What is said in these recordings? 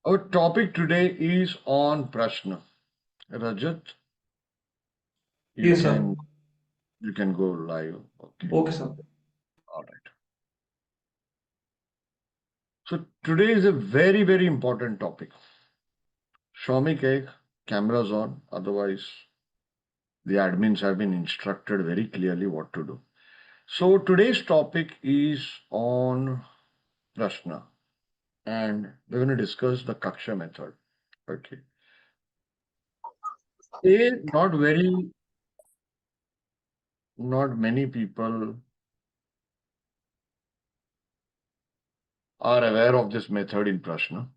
Our topic today is on Prashna. Rajat, you Yes, sir. can you can go live. Okay. Okay, sir. All right. So today is a very important topic. Show me cake, cameras on. Otherwise, the admins have been instructed very clearly what to do. So today's topic is on Prashna, and we're going to discuss the Kakshya method. Okay. Not very, not many people are aware of this method in Prashna.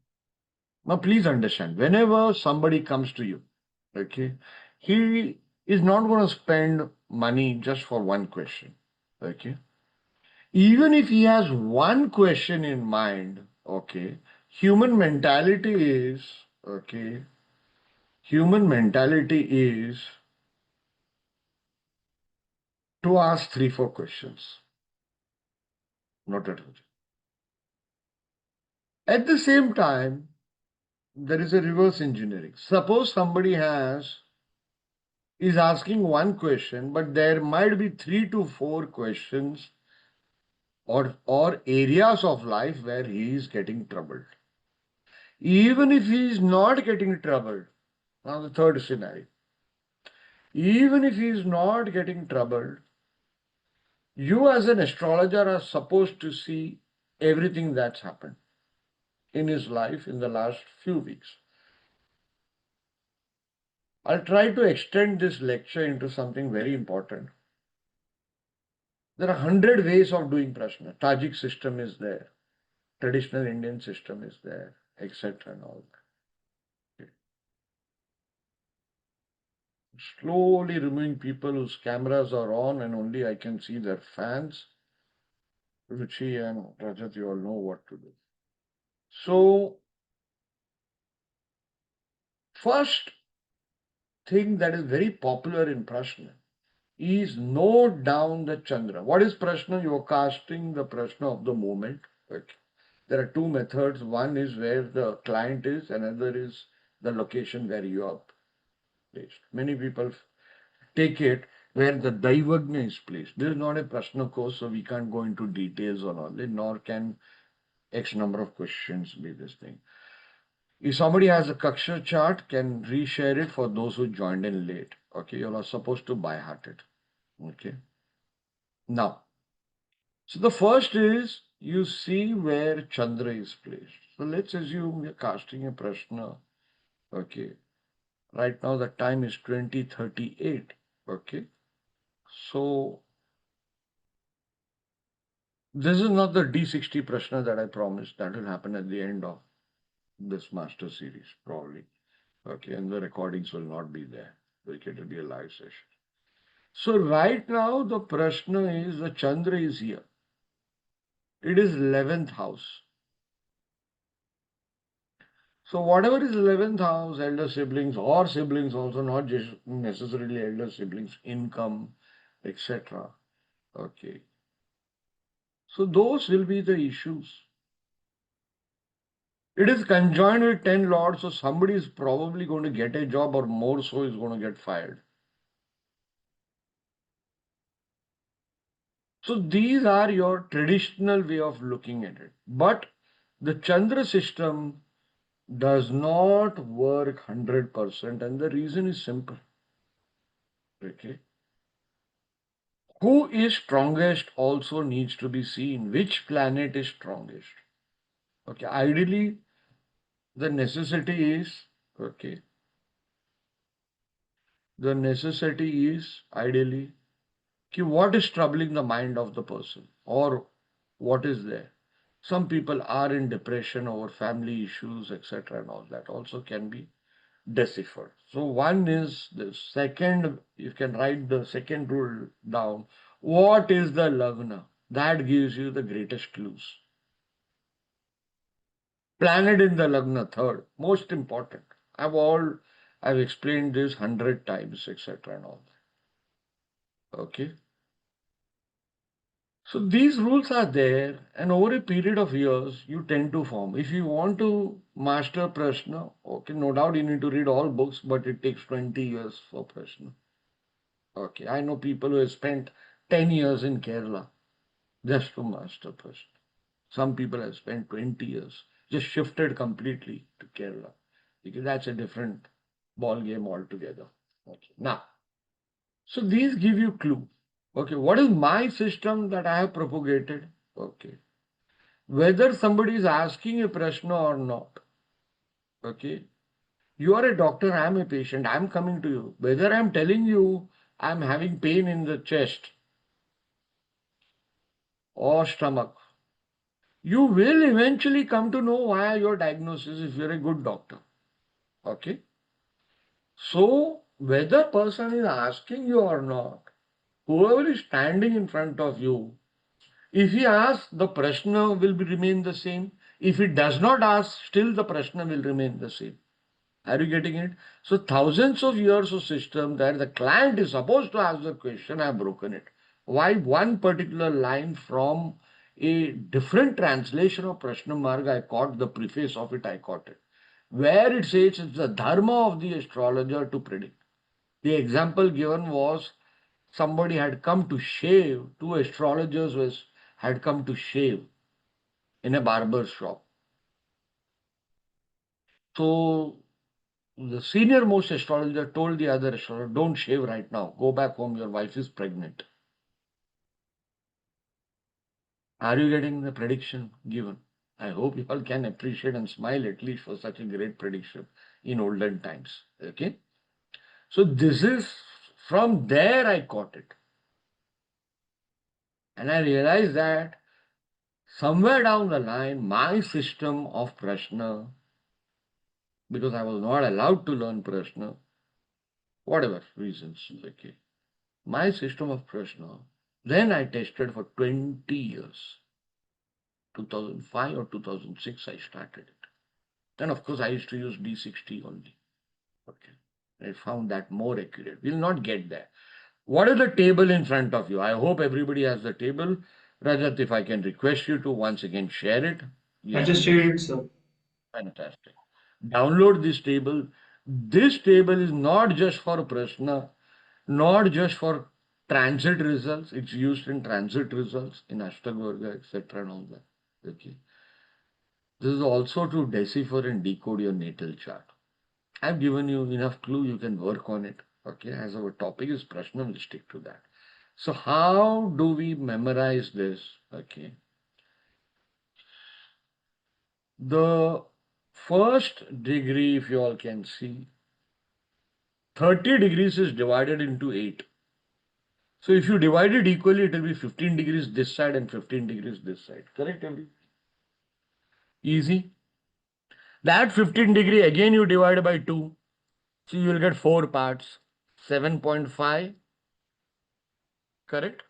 Now, please understand, whenever somebody comes to you, okay, he is not going to spend money just for one question, okay. Even if he has one question in mind, okay, human mentality is, okay, human mentality is to ask three, four questions, not at all. At the same time, there is a reverse engineering. Suppose somebody is asking one question, but there might be 3 to 4 questions or areas of life where he is getting troubled. Even if he is not getting troubled, now the third scenario, even if he is not getting troubled, you as an astrologer are supposed to see everything that's happened in his life in the last few weeks. I'll try to extend this lecture into something very important. There are 100 ways of doing Prashna. Tajik system is there, traditional Indian system is there, etc. and all that. Okay. Slowly removing people whose cameras are on and only I can see their fans. Ruchi and Rajat, you all know what to do. So, first thing that is very popular in Prashna is note down the Chandra. What is Prashna? You are casting the Prashna of the moment. Okay. There are two methods. One is where the client is, another is the location where you are placed. Many people take it where the Daivagna is placed. This is not a Prashna course, so we can't go into details on all it, nor can X number of questions be this thing. If somebody has a Kakshya chart, can reshare it for those who joined in late. Okay, you're not supposed to by heart it. Okay. Now, so the first is you see where Chandra is placed. So let's assume we're casting a Prashna. Okay. Right now the time is 20:38. Okay. So this is not the D60 Prashna that I promised. That will happen at the end of this master series, probably. Okay. And the recordings will not be there. Okay. It will be a live session. So right now the Prashna is the Chandra is here. It is 11th house. So whatever is 11th house, elder siblings or siblings also, not just necessarily elder siblings, income, etc. Okay. So those will be the issues. It is conjoined with 10 lords, so somebody is probably going to get a job or more so is going to get fired. So these are your traditional way of looking at it. But the Chandra system does not work 100%, and the reason is simple. Okay. Who is strongest also needs to be seen. Which planet is strongest? Okay, ideally, the necessity is, okay, the necessity is ideally, okay, what is troubling the mind of the person or what is there? Some people are in depression over family issues, etc., and all that also can be deciphered. So one is the second, you can write the second rule down. What is the Lagna? That gives you the greatest clues. Planet in the Lagna, third, most important. I've explained this 100 times, etc. and all that. Okay. So these rules are there, and over a period of years, you tend to form. If you want to master Prashna, okay, no doubt you need to read all books, but it takes 20 years for Prashna. Okay, I know people who have spent 10 years in Kerala just to master Prashna. Some people have spent 20 years, just shifted completely to Kerala, because that's a different ball game altogether. Okay, now, so these give you clue. Okay, what is my system that I have propagated? Okay, whether somebody is asking a prashna or not. Okay, you are a doctor, I am a patient, I am coming to you. Whether I am telling you I am having pain in the chest or stomach, you will eventually come to know why your diagnosis if you're a good doctor. Okay, so whether person is asking you or not, whoever is standing in front of you, if he asks, the prashna will remain the same. If he does not ask, still the prashna will remain the same. Are you getting it? So thousands of years of system that the client is supposed to ask the question, I have broken it. Why one particular line from a different translation of Prashna Marg, I caught the preface of it, I caught it. Where it says it's the dharma of the astrologer to predict. The example given was somebody had come to shave, two astrologers had come to shave in a barber shop. So the senior most astrologer told the other astrologer, don't shave right now. Go back home. Your wife is pregnant. Are you getting the prediction given? I hope you all can appreciate and smile at least for such a great prediction in olden times. Okay. So this is from there I caught it. And I realized that somewhere down the line, my system of Prashna, because I was not allowed to learn Prashna, whatever reasons, okay. My system of Prashna, then I tested for 20 years. 2005 or 2006, I started it. Then, of course, I used to use D60 only. Okay. I found that more accurate. We'll not get there. What is the table in front of you? I hope everybody has the table. Rajat, if I can request you to once again share it. I Yes, just please. shared it, sir. Fantastic. Download this table. This table is not just for Prashna, not just for transit results. It's used in transit results, in Ashtavarga, etc. and all that. Okay. This is also to decipher and decode your natal chart. I've given you enough clue, you can work on it. Okay, as our topic is Prashna, we'll stick to that. So, how do we memorize this? Okay, the first degree, if you all can see, 30 degrees is divided into 8. So, if you divide it equally, it will be 15 degrees this side and 15 degrees this side. Correct, everybody? Easy. That 15 degree again you divide by 2. So you will get 4 parts. 7.5, correct?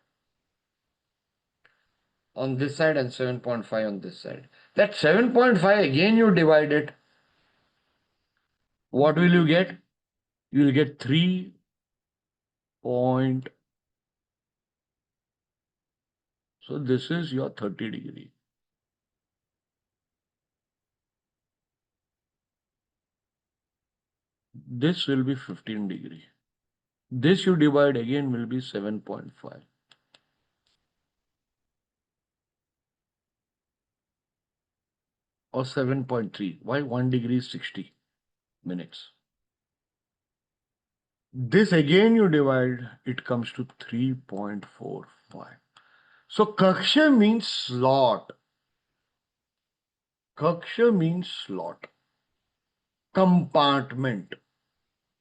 On this side and 7.5 on this side. That 7.5 again you divide it. What will you get? You will get 3 point. So this is your 30 degree. This will be 15 degree. This you divide again will be 7.5. Or 7.3. Why 1 degree is 60 minutes? This again you divide, it comes to 3.45. So Kakshya means slot. Kakshya means slot. Compartment.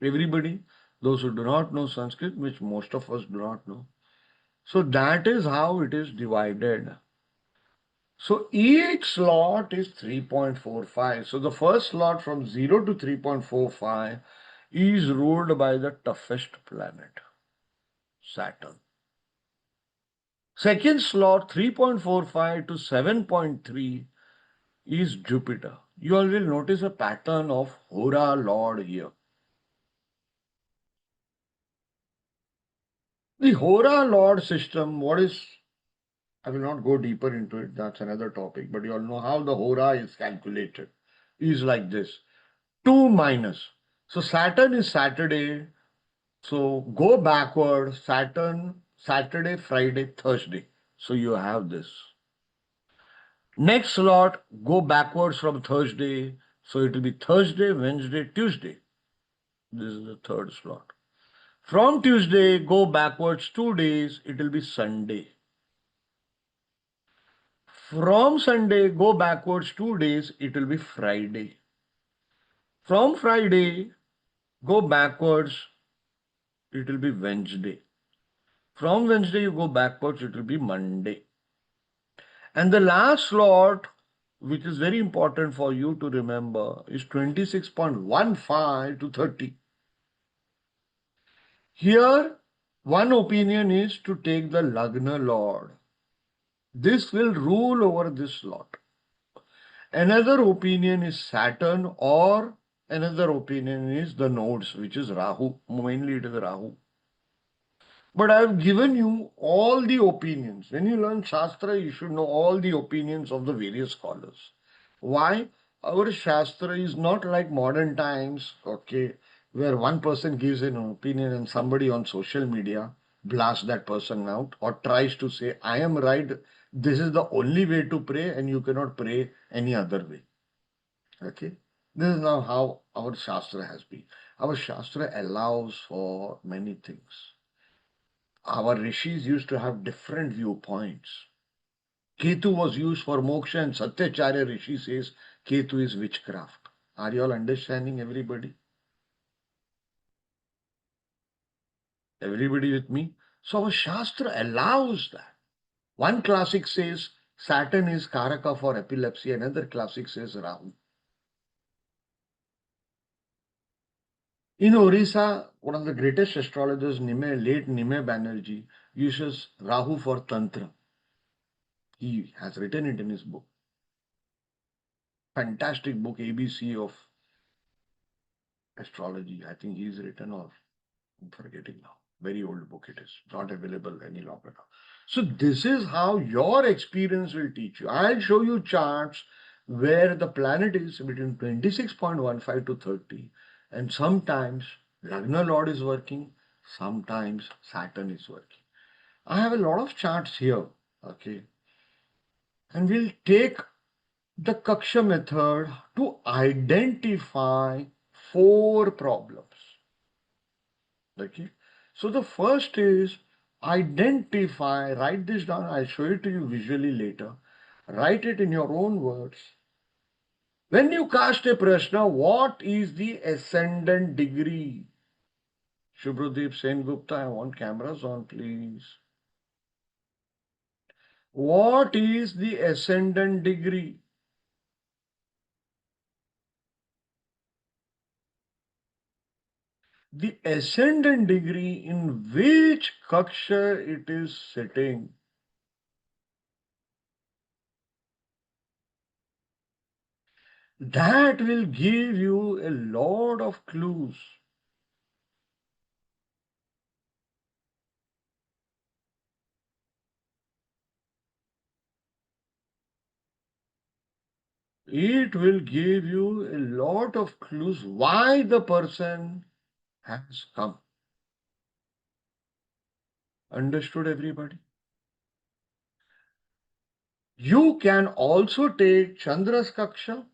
Everybody, those who do not know Sanskrit, which most of us do not know. So that is how it is divided. So each slot is 3.45. So the first slot from 0 to 3.45 is ruled by the toughest planet, Saturn. Second slot, 3.45 to 7.3, is Jupiter. You all will notice a pattern of Hora Lord here. The Hora Lord system, what is I will not go deeper into it. That's another topic. But you all know how the hora is calculated. Is like this. 2 minus. So Saturn is Saturday. So go backward. Saturn, Saturday, Friday, Thursday. So you have this. Next slot, go backwards from Thursday. So it will be Thursday, Wednesday, Tuesday. This is the third slot. From Tuesday, go backwards 2 days. It will be Sunday. From Sunday, go backwards 2 days. It will be Friday. From Friday, go backwards. It will be Wednesday. From Wednesday, you go backwards. It will be Monday. And the last slot, which is very important for you to remember, is 26.15 to 30. Here, one opinion is to take the Lagna Lord. This will rule over this slot. Another opinion is Saturn, or another opinion is the nodes, which is Rahu. Mainly it is Rahu. But I have given you all the opinions. When you learn Shastra, you should know all the opinions of the various scholars. Why? Our Shastra is not like modern times, okay, where one person gives an opinion and somebody on social media blasts that person out or tries to say, I am right, this is the only way to pray and you cannot pray any other way. Okay? This is now how our Shastra has been. Our Shastra allows for many things. Our rishis used to have different viewpoints. Ketu was used for moksha, and Satyacharya Rishi says Ketu is witchcraft. Are you all understanding, everybody? Everybody with me? So our Shastra allows that. One classic says Saturn is Karaka for epilepsy, another classic says Rahu. In Orissa, one of the greatest astrologers, late Nime Banerjee, uses Rahu for Tantra. He has written it in his book. Fantastic book, ABC of Astrology. I think he's written, or I'm forgetting now. Very old book it is. Not available any longer now. So this is how your experience will teach you. I'll show you charts where the planet is between 26.15 to 30. And sometimes Lagna Lord is working. Sometimes Saturn is working. I have a lot of charts here. Okay. And we'll take the Kakshya method to identify 4 problems. Okay. So the first is identify, write this down, I'll show it to you visually later. Write it in your own words. When you cast a Prashna, what is the ascendant degree? Shubhradeep Sen Gupta, I want cameras on, please. What is the ascendant degree? The ascendant degree in which Kaksha it is sitting. That will give you a lot of clues. It will give you a lot of clues why the person has come. Understood, everybody? You can also take Chandra's Kaksha.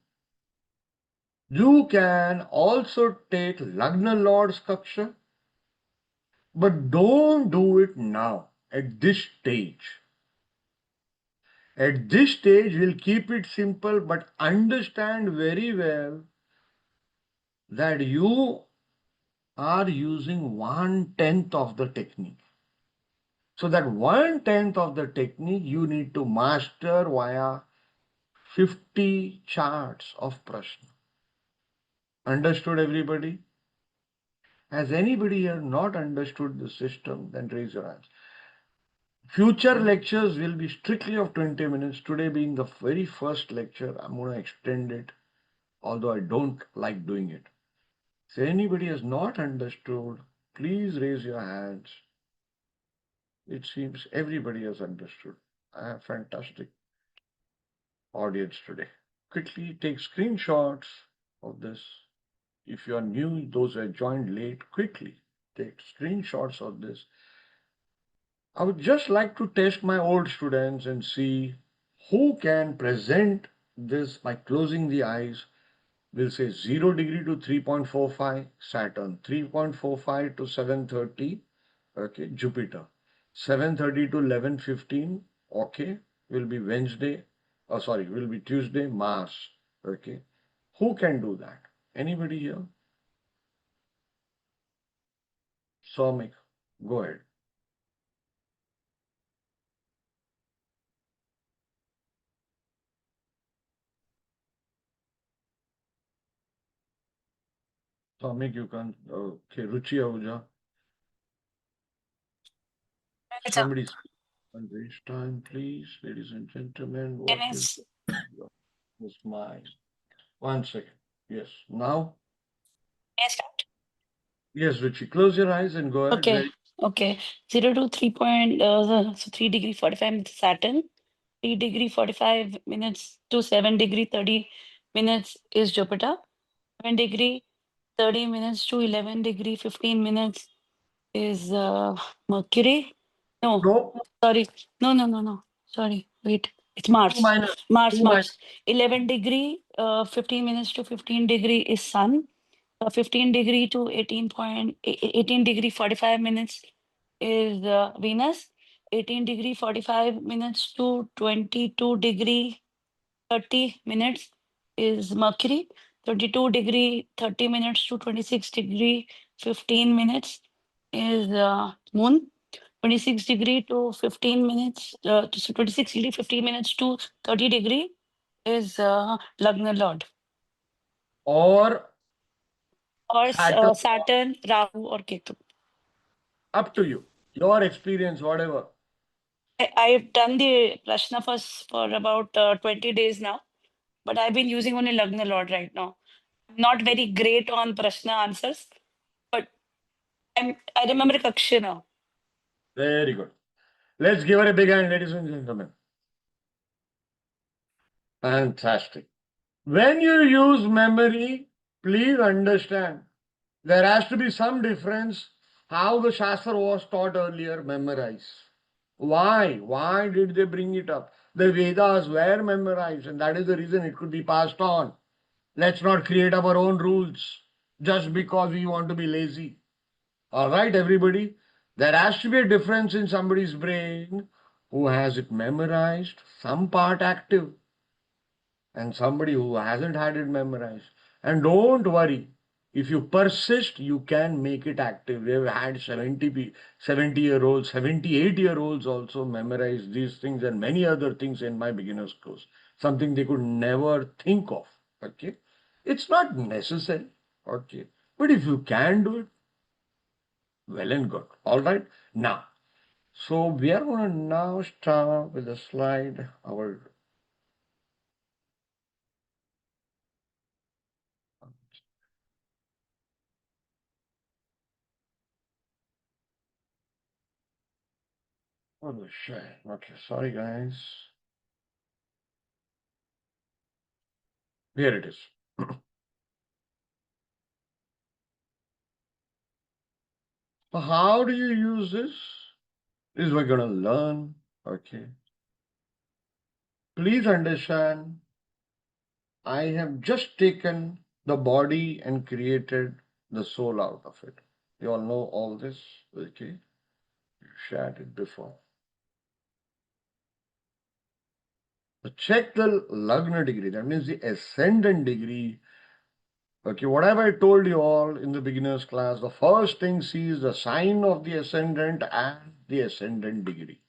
You can also take Lagna Lord's Kaksha. But don't do it now, at this stage. At this stage, we'll keep it simple, but understand very well that you are using 1/10 of the technique. So that 1/10 of the technique you need to master via 50 charts of Prashna. Understood, everybody? Has anybody here not understood the system? Then raise your hands. Future lectures will be strictly of 20 minutes. Today being the very first lecture, I'm going to extend it, although I don't like doing it. So anybody has not understood, please raise your hands. It seems everybody has understood. I have fantastic audience today. Quickly take screenshots of this. If you are new, those who have joined late, quickly take screenshots of this. I would just like to test my old students and see who can present this by closing the eyes. We'll say 0 degree to 3.45 Saturn, 3.45 to 7:30, okay, Jupiter, 7:30 to 11:15, okay, will be Wednesday, oh sorry, will be Tuesday, Mars, okay. Who can do that? Anybody here? Somik, go ahead. Somik, you can, okay, Ruchi Ahuja, It's a somebody's on waste time, please, ladies and gentlemen, can what I is s- mine? 1 second. Yes, now. can I start? Yes, Richie, close your eyes and go ahead. Okay, Very okay. 0 to 3 45 minutes Saturn, 3 degree 45 minutes to 7 degree 30 minutes is Jupiter, 7 degree 30 minutes to 11 degree 15 minutes is Mercury. No, no, sorry. No. Sorry. Wait. It's two Mars. minus, Mars, two minus. Mars. 11 degree, 15 minutes to 15 degree is Sun. 15 degree to 18 degree 45 minutes is Venus. 18 degree 45 minutes to 22 degree 30 minutes is Mercury. 22 degree 30 minutes to 26 degree 15 minutes is Moon. 26 degree to 15 minutes, 26 degree 15 minutes to 30 degree is Lagna Lord Or or Saturn, Saturn, Rahu or Ketu. up to you. Your experience, whatever. I've done the Prashna for about 20 days now, but I've been using only Lagna Lord right now. I'm not very great on Prashna answers, but I remember Kakshya now. Very good. Let's give her a big hand, ladies and gentlemen. Fantastic. When you use memory, please understand there has to be some difference how the Shastra was taught earlier, memorize. Why? Why did they bring it up? The Vedas were memorized, and that is the reason it could be passed on. Let's not create our own rules just because we want to be lazy. All right, everybody. There has to be a difference in somebody's brain who has it memorized, some part active, and somebody who hasn't had it memorized. And don't worry, if you persist, you can make it active. We have had 70-year-olds, 78-year-olds also memorize these things and many other things in my beginner's course, something they could never think of. Okay, it's not necessary. Okay, but if you can do it, well and good. All right, now. So we are going to now start with the slide. Our oh shit. Okay, sorry guys. Here it is. So how do you use this? This we're going to learn. Okay. Please understand, I have just taken the body and created the soul out of it. You all know all this. Okay. You shared it before. So check the Lagna degree. That means the ascendant degree. Okay, what have I told you all in the beginner's class? The first thing see is the sign of the ascendant and the ascendant degree.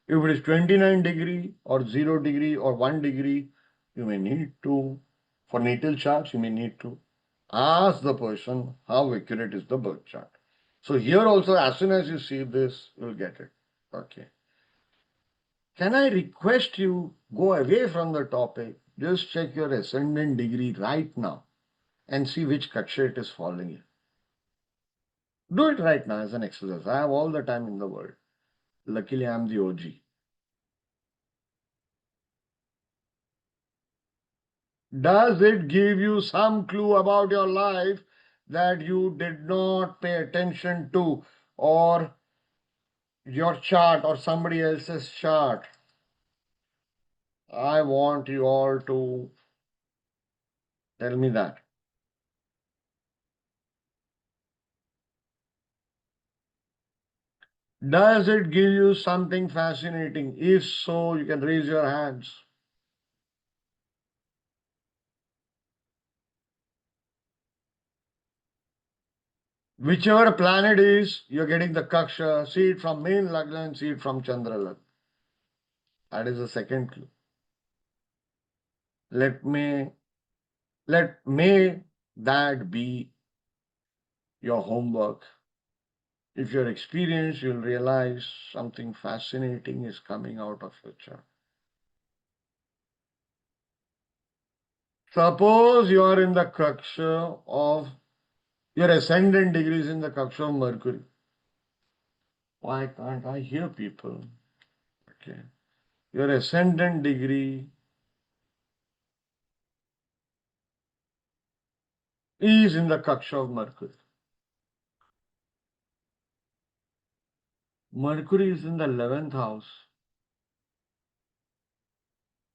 If it is 29 degree or 0 degree or 1 degree, you may need to, for natal charts, you may need to ask the person how accurate is the birth chart. So here also, as soon as you see this, you'll get it. Okay. Can I request you go away from the topic? Just check your ascendant degree right now and see which Kakshya it is falling in. Do it right now as an exercise. I have all the time in the world. Luckily, I am the OG. Does it give you some clue about your life that you did not pay attention to, or your chart or somebody else's chart? I want you all to tell me that. Does it give you something fascinating? If so, you can raise your hands. Whichever planet is, you're getting the Kakshya. See it from main Lagna and see it from Chandra Lagna. That is the second clue. Let may that be your homework. If you're experienced, you'll realize something fascinating is coming out of your chart. Suppose you are in the Kakshya of your ascendant degrees in the Kakshya of Mercury. Why can't I hear people? Okay. Your ascendant degree is in the Kakshya of Mercury. Mercury is in the 11th house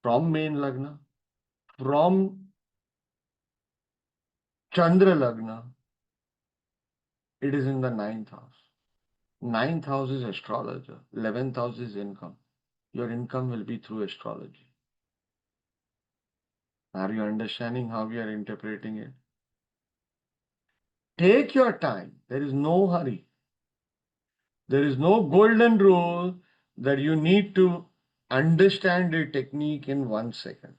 from main Lagna, from Chandra Lagna, it is in the 9th house. 9th house is astrologer, 11th house is income. Your income will be through astrology. Are you understanding how we are interpreting it? Take your time. There is no hurry. There is no golden rule that you need to understand a technique in 1 second.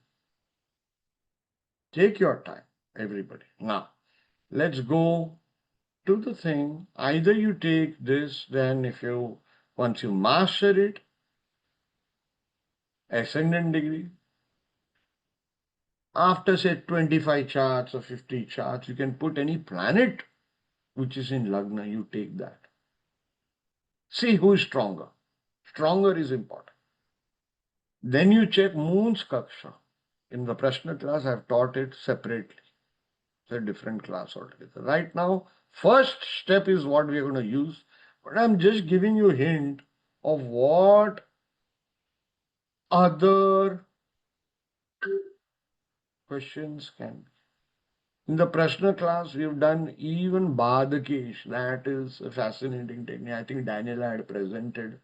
Take your time, everybody. Now, let's go to the thing. Either you take this, then once you master it, ascendant degree, after say 25 charts or 50 charts, you can put any planet which is in Lagna, you take that. See who is stronger. Stronger is important. Then you check moon's Kaksha. In the Prashna class, I have taught it separately. It's a different class altogether. Right now, first step is what we are going to use, but I'm just giving you a hint of what other questions can be. In the Prashna class, we've done even Badakesh. That is a fascinating technique. I think Daniel had presented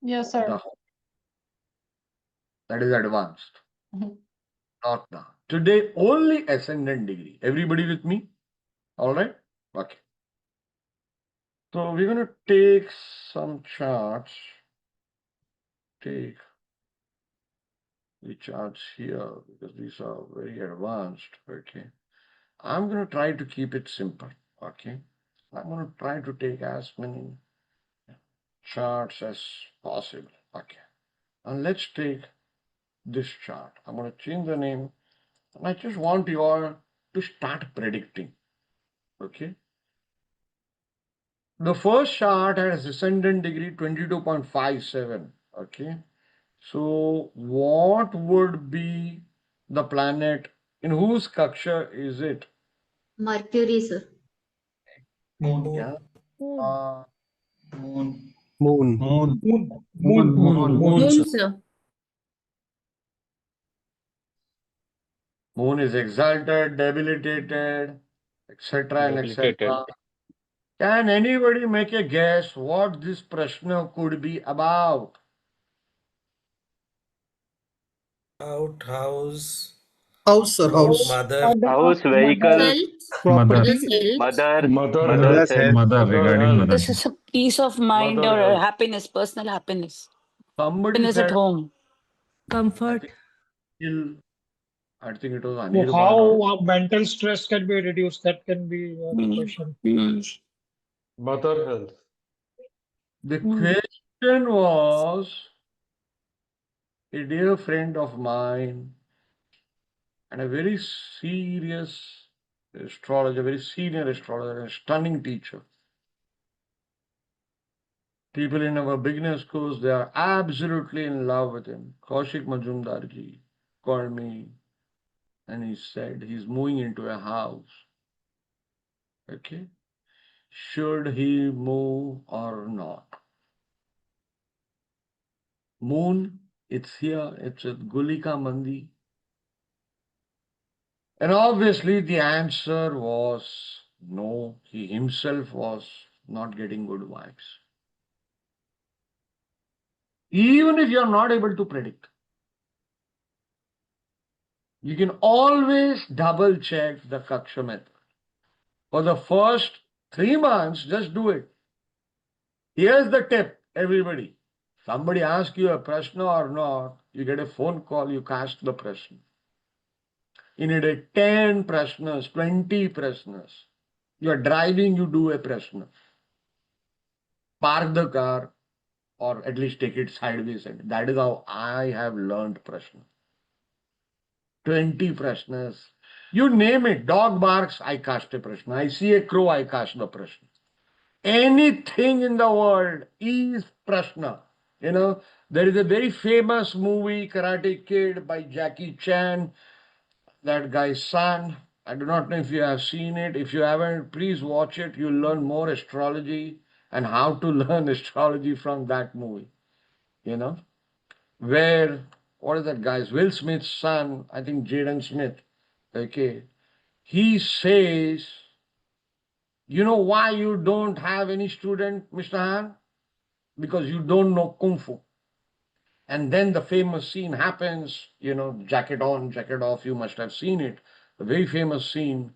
Yes, sir. that is advanced. Not now. Today, only ascendant degree. Everybody with me? All right? Okay. So we're going to take some charts. Take the charts here because these are very advanced. Okay. I'm going to try to keep it simple. Okay. I'm going to try to take as many charts as possible. Okay. And let's take this chart. I'm going to change the name. And I just want you all to start predicting. Okay. The first chart has ascendant degree 22.57. Okay. So what would be the planet? In whose Kaksha is it? Mercury, sir. Moon. Yeah. Moon. Moon. Moon. Moon, sir. Moon is exalted, debilitated, etc. and etc. Can anybody make a guess what this Prashna could be about? Outhouse, House, sir, house. mother, House, vehicle, Health. Property. Mother's health. mother, Mother's health, Mother regarding health. This mother's is a peace of mind Mother or health. happiness, personal happiness. Somebody Happiness at said, home. I Comfort. think, I think it was So Anirban. how mental stress can be reduced? That can be the Mm, question. mm, Mother health. The mm. question was, a dear friend of mine and a very serious astrologer, very senior astrologer, a stunning teacher. People in our beginners course, they are absolutely in love with him. Kaushik Majumdarji. called me and he said he's moving into a house. Okay. Should he move or not? Moon, it's here, it's at Gulika Mandi. And obviously the answer was no. He himself was not getting good vibes. Even if you're not able to predict, you can always double check the Kakshya method. For the first 3 months, just do it. Here's the tip, everybody. Somebody asks you a Prashna or not, you get a phone call, you cast the Prashna. You need a 10 Prashnas, 20 Prashnas. You are driving, you do a Prashna. Park the car or at least take it sideways. And that is how I have learned Prashna. 20 Prashnas. You name it. Dog barks, I cast a Prashna. I see a crow, I cast the Prashna. Anything in the world is Prashna. You know, there is a very famous movie, Karate Kid, by Jackie Chan, that guy's son. I do not know if you have seen it. If you haven't, please watch it. You'll learn more astrology and how to learn astrology from that movie. You know, where, what is that guy's? Will Smith's son, I think Jaden Smith. Okay. He says, you know why you don't have any student, Mr. Han? Because you don't know Kung Fu. And then the famous scene happens, you know, jacket on, jacket off, you must have seen it. The very famous scene.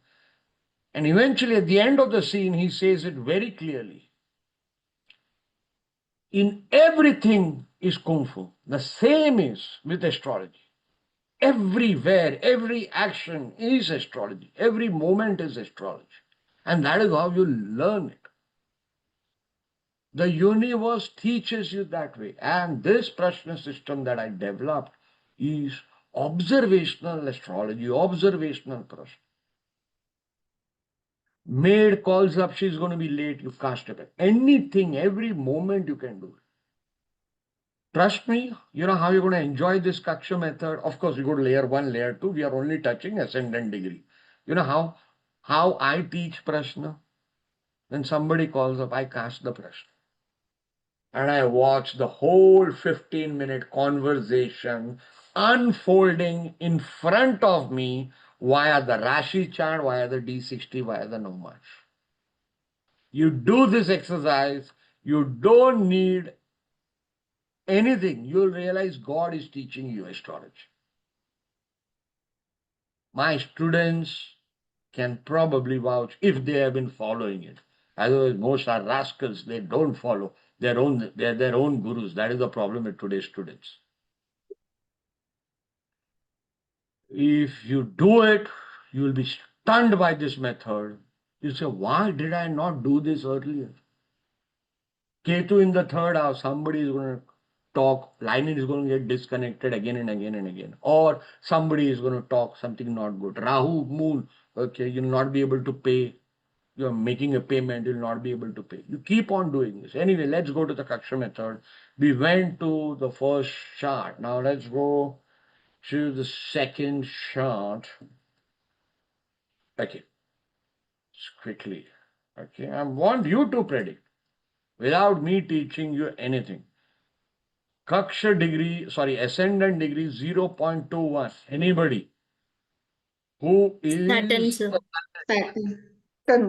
And eventually at the end of the scene, he says it very clearly. In everything is Kung Fu. The same is with astrology. Everywhere, every action is astrology. Every moment is astrology. And that is how you learn it. The universe teaches you that way. And this Prashna system that I developed is observational astrology, observational Prashna. Maid calls up, she's going to be late, you cast it. Anything, every moment you can do it. Trust me, you know how you're going to enjoy this Kakshya method. Of course, you go to layer 1, layer 2. We are only touching ascendant degree. You know how I teach Prashna? When somebody calls up, I cast the Prashna. And I watch the whole 15-minute conversation unfolding in front of me via the Rashi chart, via the D60, via the Nomad. You do this exercise, you don't need anything. You'll realize God is teaching you astrology. My students can probably vouch if they have been following it. Otherwise, most are rascals. They don't follow their own gurus. That is the problem with today's students. If you do it, you will be stunned by this method. You say, why did I not do this earlier? Ketu in the third house, somebody is going to talk, line is going to get disconnected again and again and again. Or somebody is going to talk something not good. Rahu, moon, okay, you'll not be able to pay. You're making a payment, you'll not be able to pay. You keep on doing this. Anyway, let's go to the Kakshya method. We went to the first chart. Now let's go to the second chart. Okay. Just quickly. Okay. I want you to predict without me teaching you anything. Kakshya degree, ascendant degree 0.21. Anybody who is Saturn, sir. Saturn.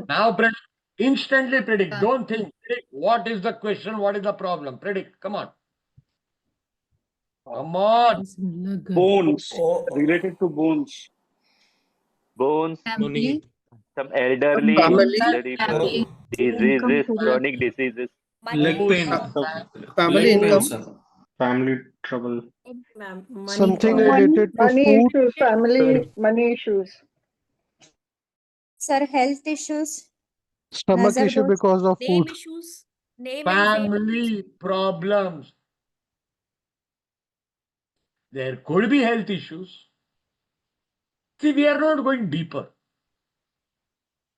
now predict, instantly predict. Don't think. Predict. What is the question? What is the problem? Predict. Come on. Come on. Bones. Related to bones. Bones, Family. some elderly people, Family. diseases, chronic diseases. Leg pain. Family Leg pain, income, sir. Family trouble. something related to Money food, issues, family money issues. Sir, health issues, stomach nazar issue dosh, because of name food. issues, name and fame. Family problems. There could be health issues. See, we are not going deeper.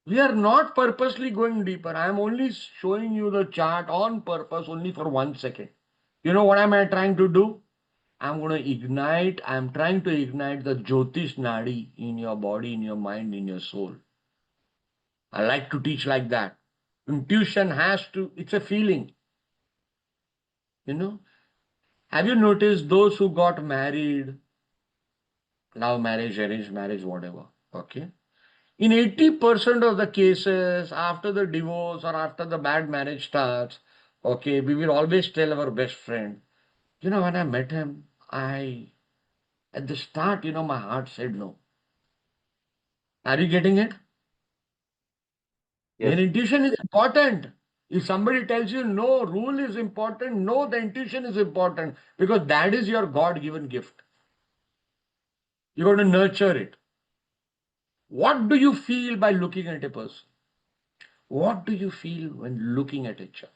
We are not purposely going deeper. I am only showing you the chart on purpose only for 1 second. You know what am I trying to do? I'm going to ignite, I'm trying to ignite the Jyotish Nadi in your body, in your mind, in your soul. I like to teach like that. Intuition has to, it's a feeling. You know, have you noticed those who got married, love marriage, arranged marriage, whatever, okay? In 80% of the cases, after the divorce or after the bad marriage starts, okay, we will always tell our best friend, you know, when I met him, at the start, you know, my heart said no. Are you getting it? Yes. Then intuition is important. If somebody tells you no, rule is important, no, the intuition is important because that is your God given gift. You got to nurture it. What do you feel by looking at a person? What do you feel when looking at a child?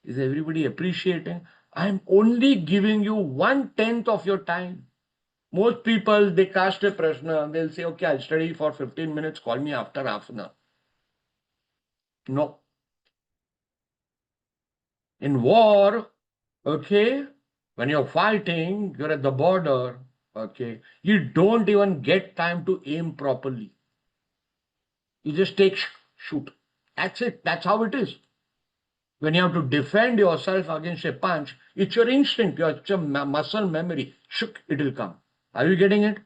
Is everybody appreciating? I'm only giving you 1/10 of your time. Most people, they cast a Prashna and they'll say, okay, I'll study for 15 minutes, call me after half an hour. No. In war, okay, when you're fighting, you're at the border, okay, you don't even get time to aim properly. You just take shoot. That's it. That's how it is. When you have to defend yourself against a punch, it's your instinct, it's your muscle memory. Shook, it will come. Are you getting it?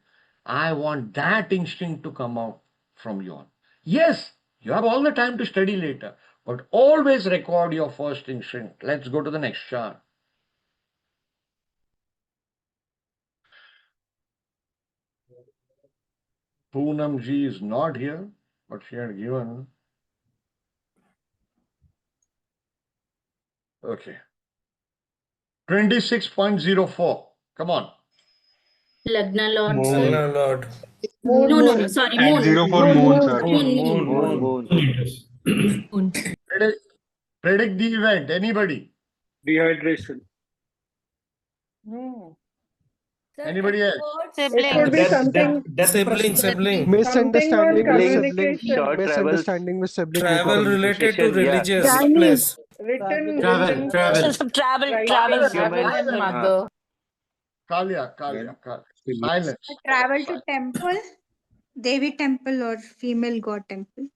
I want that instinct to come out from you all. Yes, you have all the time to study later, but always record your first instinct. Let's go to the next chart. Poonam ji is not here, but she had given. Okay. 26.04. Come on. Lagna Lord, Moon. sir. Lagna Lord. Moon, No, moon. sorry, And moon. 0 for Moon, moon, moon. sir. Moon. Moon. Predict the event. Anybody? Dehydration. No. Sir, Anybody else? It could be something, Sibling. something Misunderstanding on with Siblings, sibling. communication. short travels, Misunderstanding with sibling. Travel related to communication, yeah. religious Chinese, place. written, So some travel, writing. travel. Human, Kalia. Silence. travel to temple, Devi temple or female god temple.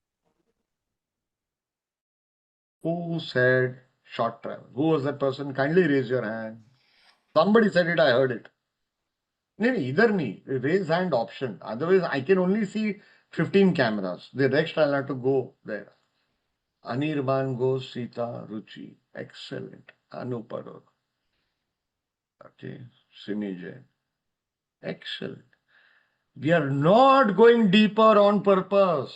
Who said short travel? Who was that person? Kindly raise your hand. Somebody said it, I heard it. No, either me. Raise hand option. Otherwise, I can only see 15 cameras. The next I'll have to go there. Anirban goes Sita Ruchi. Excellent. Anuparok. Okay. Sinije. Excellent. We are not going deeper on purpose.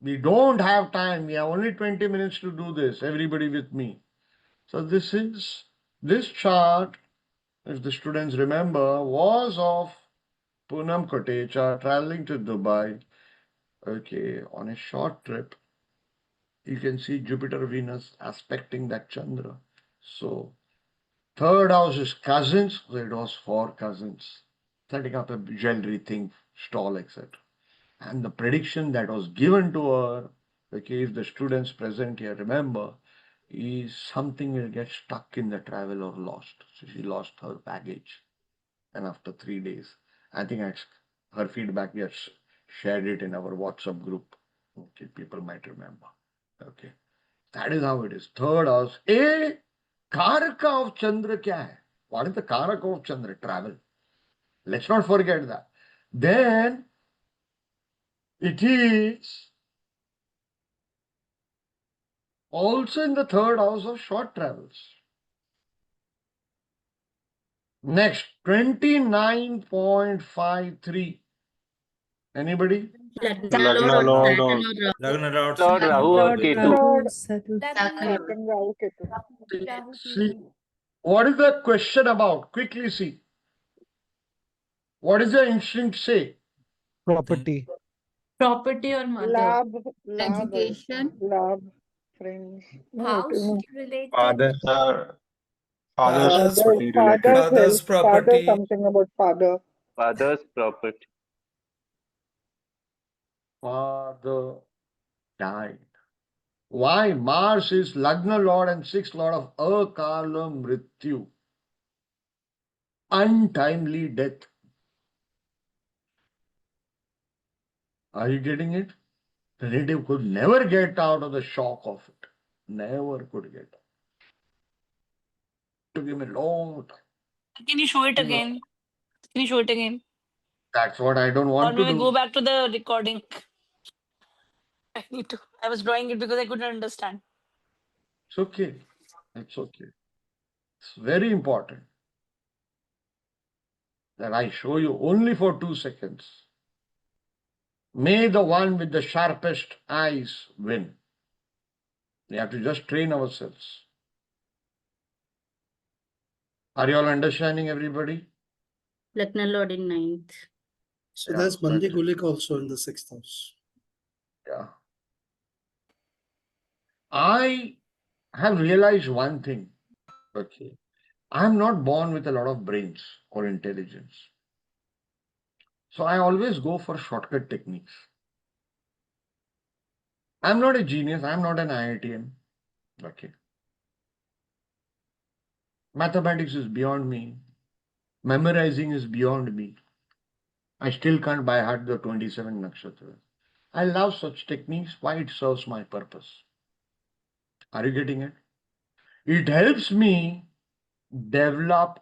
We don't have time. We have only 20 minutes to do this. Everybody with me. So this chart, if the students remember, was of Poonam Kotecha traveling to Dubai. Okay, on a short trip. You can see Jupiter, Venus aspecting that Chandra. So third house is cousins. So it was four cousins setting up a jewelry thing, stall, etc. And the prediction that was given to her, okay, if the students present here remember, is something will get stuck in the travel or lost. So she lost her baggage. And after 3 days, I think her feedback, we have shared it in our WhatsApp group. Okay, people might remember. Okay, that is how it is. Third house, a Karaka of Chandra kya hai? What is the Karaka of Chandra? Travel. Let's not forget that. Then it is also in the third house of short travels. Next, 29.53. Anybody? Lagna Lord or Lagna Lord. Lord Rahu or Ketu. Lord, Saturn. Rahu Ketu. See, what is the question about? Quickly see. What is the instinct say? Property. Property or mother. Lab, Education. lab, friends. No, House related. father's Father's, property related. father's health, father, property. something about father. Father's property. Father died. Why? Mars is Lagna Lord and sixth Lord of Akala Mrityu. untimely death. Are you getting it? The relative could never get out of the shock of it. Never could get out. It took him a long time. Can you show it again? Can you show it again? That's what I don't Or want to maybe do. go back to the recording. I need to. I was drawing it because I couldn't understand. It's okay. It's okay. It's very important that I show you only for 2 seconds. May the one with the sharpest eyes win. We have to just train ourselves. Are you all understanding, everybody? Lagna Lord in 9th. So Yeah, there's Bandi that's- Gulik also in the 6th house. Yeah. I have realized one thing. Okay. I'm not born with a lot of brains or intelligence. So I always go for shortcut techniques. I'm not a genius. I'm not an IITM. Okay. Mathematics is beyond me. Memorizing is beyond me. I still can't by heart the 27 nakshatras. I love such techniques. Why? It serves my purpose. Are you getting it? It helps me develop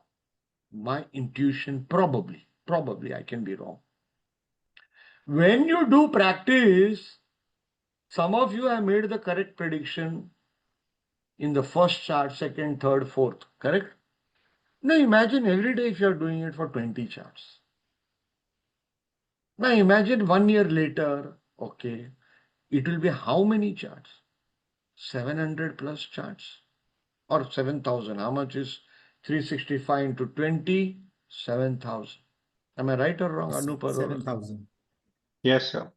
my intuition, probably. Probably, I can be wrong. When you do practice, some of you have made the correct prediction in the first chart, second, third, fourth, correct? Now imagine every day if you are doing it for 20 charts. Now imagine 1 year later, okay, it will be how many charts? 700 plus charts or 7,000. How much is 365 into 20? 7,000. Am I right or wrong, Anupar? 7,000. Yes, sir.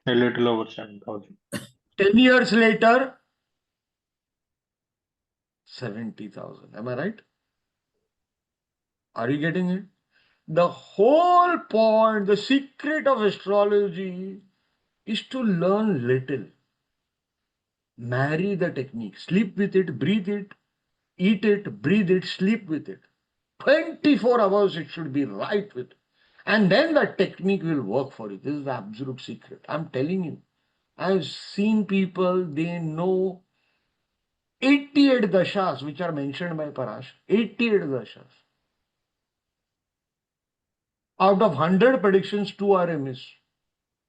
A little over 7,000. 10 years later, 70,000. Am I right? Are you getting it? The whole point, the secret of astrology is to learn little. Marry the technique. Sleep with it, breathe it, eat it, breathe it, sleep with it. 24 hours it should be right with it. And then the technique will work for you. This is the absolute secret. I'm telling you. I've seen people, they know 88 dashas, which are mentioned by Parash. 88 dashas. Out of 100 predictions, 2 are a miss.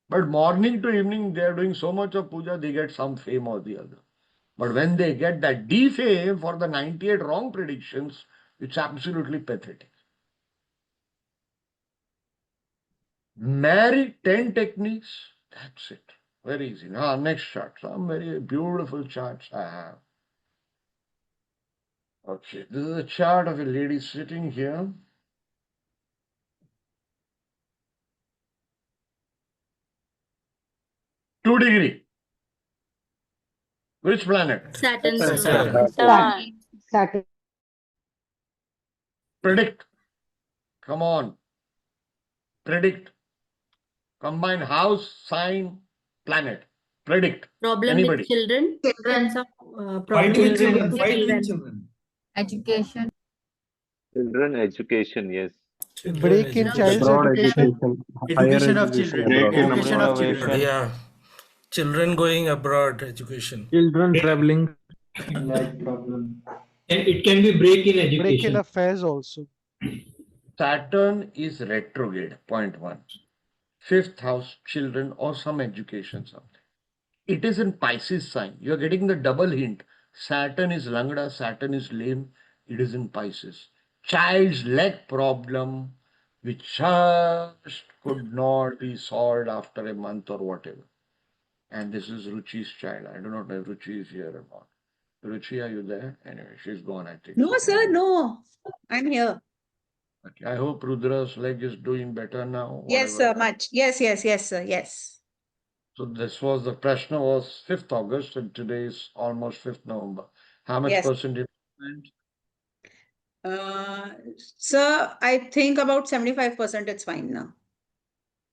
But morning to evening, they are doing so much of puja, they get some fame or the other. But when they get that defame for the 98 wrong predictions, it's absolutely pathetic. Marry 10 techniques, that's it. Very easy. Now, next chart. Some very beautiful charts I have. Okay, this is a chart of a lady sitting here. Two degree. Which planet? Saturn. Saturn. Predict. Come on. Predict. Combine house, sign, planet. Predict. Problem Anybody? with children. Fight with children. Fight with children. Education. Children education, yes. Break in child's Abroad education. education. Education of children. Break in Education of children. innovation. Yeah. Children going abroad, education. Children traveling. And it can be break in education. Break in affairs also. Saturn is retrograde. Point one. Fifth house, children or some education, something. It is in Pisces sign. You are getting the double hint. Saturn is Langda, Saturn is lame. It is in Pisces. Child's leg problem, which just could not be solved after a month or whatever. And this is Ruchi's child. I do not know if Ruchi is here or not. Ruchi, are you there? Anyway, she's gone, I think. No, sir, no. I'm here. Okay. I hope Rudra's leg is doing better now. Yes, whatever. sir, much. Yes, sir, yes. So this was the Prashna was 5th August and today is almost 5th November. How much Yes. percentage? Sir, I think about 75% it's fine now.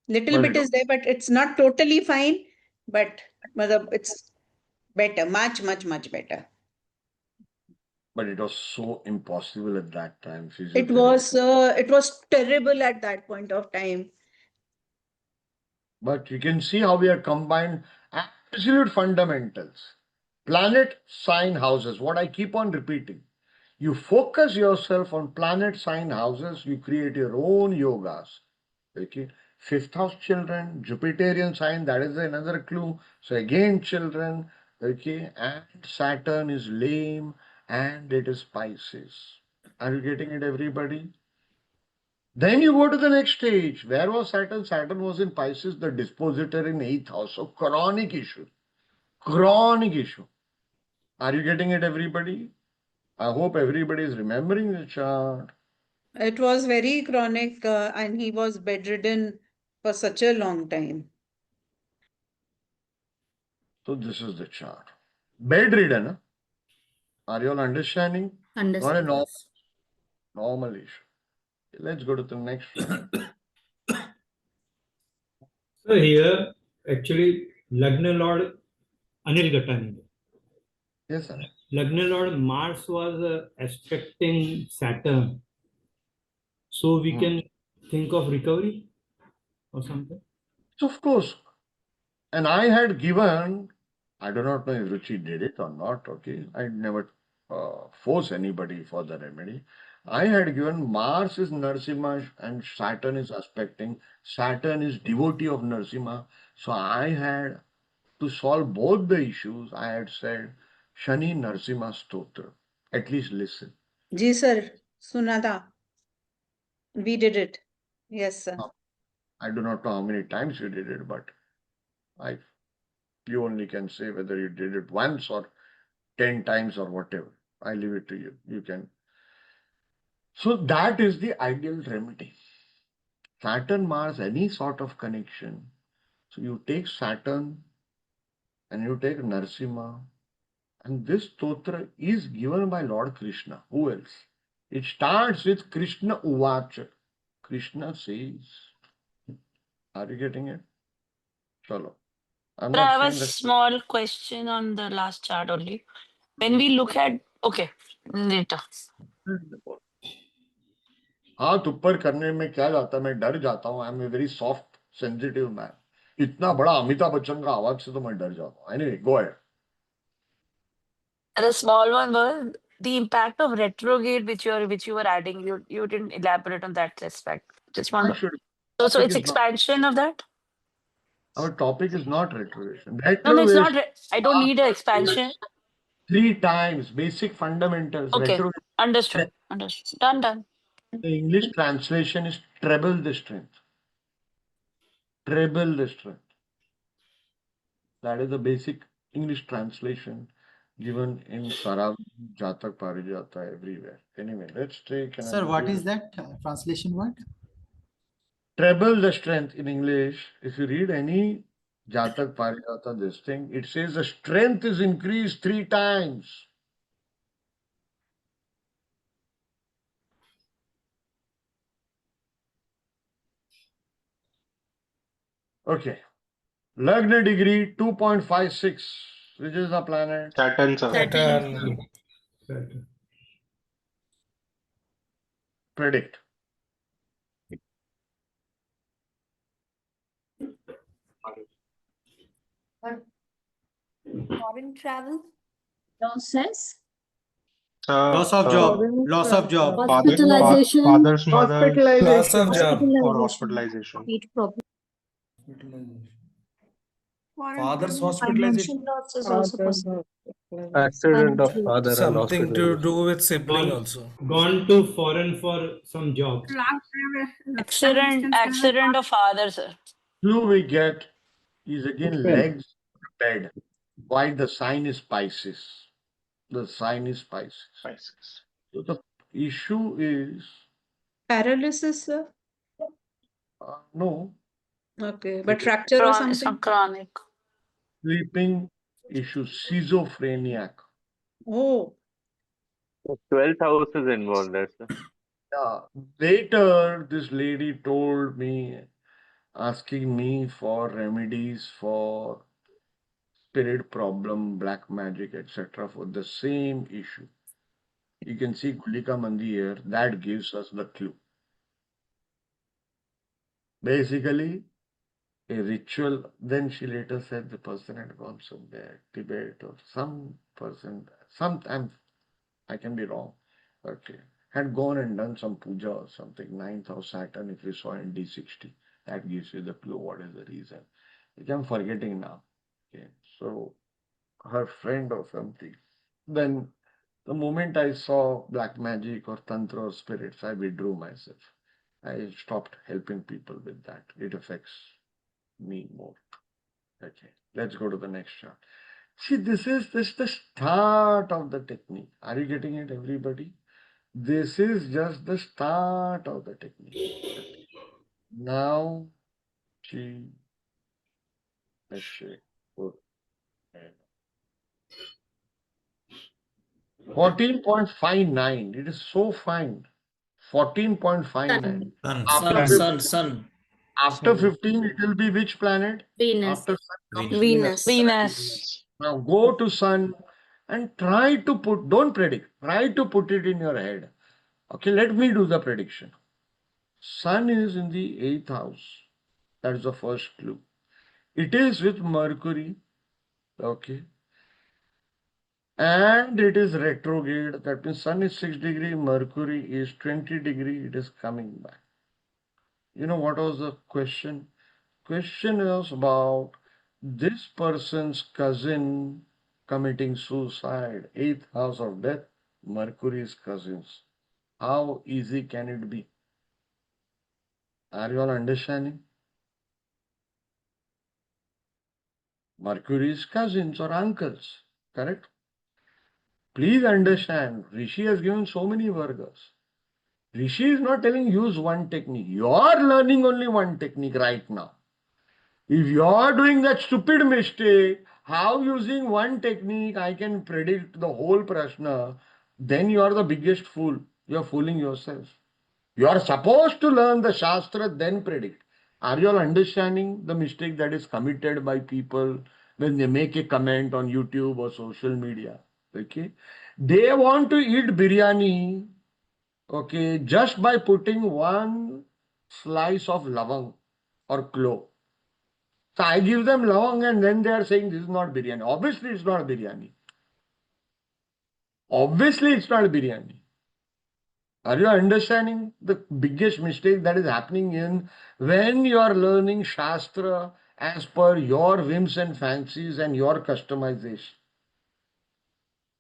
Little Well bit is there, but it's not totally fine, but it's better, much better. But it was so impossible at that time. It Physiotherapy. was terrible at that point of time. But you can see how we are combined absolute fundamentals. Planet sign houses, what I keep on repeating. You focus yourself on planet sign houses, you create your own yogas. Okay. Fifth house children, Jupiterian sign, that is another clue. So again, children, okay, and Saturn is lame and it is Pisces. Are you getting it, everybody? Then you go to the next stage. Where was Saturn? Saturn was in Pisces, the dispositor in 8th house. So chronic issue. Chronic issue. Are you getting it, everybody? I hope everybody is remembering the chart. It was very chronic, and he was bedridden for such a long time. So this is the chart. Bedridden. Huh? Are you all understanding? Not a normal issue. Let's go to the next one. So here, actually, Lagna Lord Anil Gattani. Yes, sir. Lagna Lord Mars was aspecting Saturn. So we can think of recovery or something. So of course. And I had given, I do not know if Ruchi did it or not, okay. I never force anybody for the remedy. I had given Mars is Narsimha and Saturn is aspecting. Saturn is devotee of Narsimha. So I had, to solve both the issues, I had said Shani Narsimha Stotra. At least listen. Ji sir, Sunada. We did it. Yes, sir. I do not know how many times you did it, but you only can say whether you did it once or 10 times or whatever. I leave it to you. You can. So that is the ideal remedy. Saturn, Mars, any sort of connection. So you take Saturn and you take Narsimha, and this stotra is given by Lord Krishna. Who else? It starts with Krishna Uvacha. Krishna says, are you getting it? Chalo. I'm I not have a saying that. small question on the last chart only. When we look at, okay, later. हाथ ऊपर करने में क्या जाता है, मैं डर जाता हूँ. I am a very soft sensitive man. इतना बड़ा अमिताभ बच्चन का आवाज से तो मैं डर जाता हूँ. Anyway, go ahead. The small one was the impact of retrograde, which you were adding. You didn't elaborate on that aspect. Just I want should. so it's Is not, expansion of that. our topic is not retrogression. No, it's not. Retrogression I don't need an expansion. 3 times basic fundamentals. Okay, understood. Retrogression. Understood. Done. The English translation is treble the strength. Treble the strength. That is the basic English translation given in Sarav, Jatak, Parijata, everywhere. Anyway, let's take an Sir, what is that translation word? Treble the strength in English. If you read any Jatak, Parijata, this thing, it says the strength is increased 3 times. Okay. Lagna degree 2.56. Which is the planet? Saturn, sir. Saturn. Predict. Foreign travel. Process. Loss of job. Loss of job. Hospitalization. Father's mother Loss of job. or hospitalization. Heat problem. Father's hospitalization. Financial loss is also possible. Accident of Financial loss. father and Something to hospitalization. do with sibling also. Gone to foreign for some job. Accident of father, sir. Clue we get is again legs, bed. Why the sign is Pisces? The sign is Pisces. So the issue is Paralysis, sir. no. Okay, but fracture or It's something? not chronic. Sleeping issue, schizophrenic. Oh, 12th house is involved there, sir. Yeah. Later, this lady told me, asking me for remedies for spirit problem, black magic, etc. for the same issue. You can see Gulika Mandi here. That gives us the clue. Basically, a ritual. Then she later said the person had gone somewhere, Tibet or some person, sometime, I can be wrong, okay, had gone and done some puja or something, 9th house Saturn, if we saw in D60, that gives you the clue what is the reason. Which I'm forgetting now. Okay, so her friend or something. Then the moment I saw black magic or tantra or spirits, I withdrew myself. I stopped helping people with that. It affects me more. Okay, let's go to the next chart. See, this is just the start of the technique. Are you getting it, everybody? This is just the start of the technique. Okay. Now, she, let's see. 14.59. It is so fine. 14.59. After 15, it will be which planet? Venus. After Sun comes Venus. Venus. Now go to Sun and try to put, don't predict, try to put it in your head. Okay, let me do the prediction. Sun is in the 8th house. That is the first clue. It is with Mercury. Okay. And it is retrograde. That means Sun is 6 degree, Mercury is 20 degree. It is coming back. You know what was the question? Question was about this person's cousin committing suicide. 8th house of death, Mercury's cousins. How easy can it be? Are you all understanding? Mercury's cousins or uncles, correct? Please understand, Rishi has given so many Vargas. Rishi is not telling use one technique. You are learning only one technique right now. If you are doing that stupid mistake, how using one technique I can predict the whole Prashna, then you are the biggest fool. You are fooling yourself. You are supposed to learn the Shastra, then predict. Are you all understanding the mistake that is committed by people when they make a comment on YouTube or social media? Okay. They want to eat biryani, okay, just by putting one slice of lavang or clove. So I give them lavang and then they are saying this is not biryani. Obviously, it's not biryani. Obviously, it's not biryani. Are you understanding the biggest mistake that is happening in when you are learning Shastra as per your whims and fancies and your customization?